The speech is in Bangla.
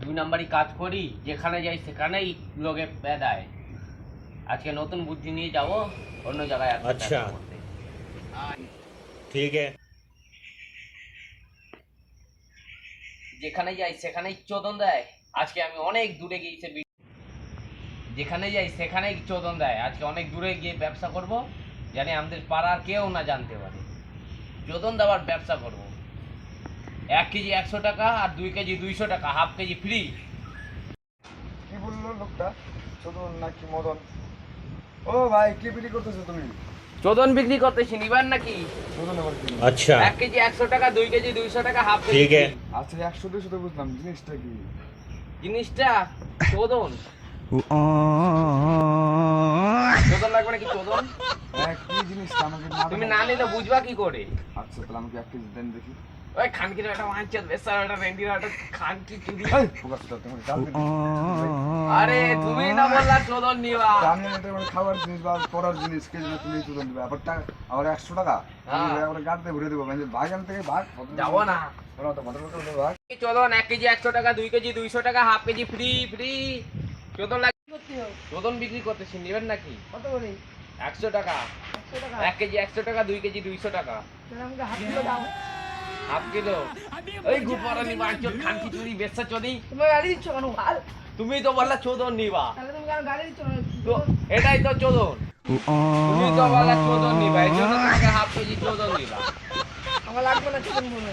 দুই নাম্বারই কাজ করি, যেখানে যাই সেখানেই লোকে বেদায়। আজকে নতুন বুদ্ধি নিয়ে যাব অন্য জায়গায়। আচ্ছা ঠিক আছে। যেখানে যাই সেখানেই চোদন দেয়। আজকে আমি অনেক দূরে গিয়েছি, যেখানে যাই সেখানেই চোদন দেয়। আজকে অনেক দূরে গিয়ে ব্যবসা করব, জানি আমাদের পাড়ার কেউ না জানতে পারে। চোদন দেওয়ার ব্যবসা করব। 1 কেজি 100 টাকা আর 2 কেজি 200 টাকা, হাফ কেজি ফ্রি। কি বললো লোকটা? চোদন নাকি মদন? ও ভাই, কি বিক্রি করতেছো তুমি? চোদন বিক্রি করতেছি, নিবেন নাকি? চোদন আবার কি? अच्छा 1 কেজি 100 টাকা, 2 কেজি 200 টাকা, হাফ কেজি ठीक है। free। আচ্ছা, 100-200 তো বুঝলাম, জিনিসটা কি? জিনিসটা চোদন। চোদন লাগবে নাকি? চোদন হ্যাঁ, কি জিনিসটা আমাকে না তুমি দেখাও? না নিলে বুঝবা কি করে? আচ্ছা, তাহলে আমাকে 1 কেজি দেন দেখি। ওই খানকির একটা মাঞ্চত বেসার একটা রেন্ডির একটা খানকি চুরি। এই ফোকাসটা তোমাকে কাল দিন। আরে তুমি না বললা চোদন নিবা? আমি এটা মানে খাবার জিনিস বা পড়ার জিনিস, কে জানে তুমি চোদন দিবে? আবার টাকা, আবার 100 টাকা হ্যাঁ। আবার গাড়িতে ভরে দেবো। মানে বাগান থেকে ভাগ যাবো না। ওরা তো ভদ্র করে ভাগ। এই চোদন 1 কেজি 100 টাকা, 2 কেজি 200 টাকা, হাফ কেজি ফ্রি ফ্রি। চোদন লাগবে? চোদন বিক্রি করতেছি, নিবেন নাকি? কত করে? 100 টাকা। 100 টাকা? 1 কেজি 100 টাকা, 2 কেজি 200 টাকা, তাহলে আমাকে হাফ কিলো দাও। Half kilo. ওই গুপারানি মাঞ্চত খানকি চুরি বেসা চোদি। তুমি গাড়ি দিচ্ছ কেন ভাল? তুমি তো বললা চোদন নিবা, তাহলে তুমি কেন গাড়ি দিচ্ছ না? তো এটাই তো চোদন। তুমি তো বললা চোদন নিবা, এই জন্য তোমাকে হাফ কেজি চোদন দিলাম। আমার লাগবে না চিকেন মোমো।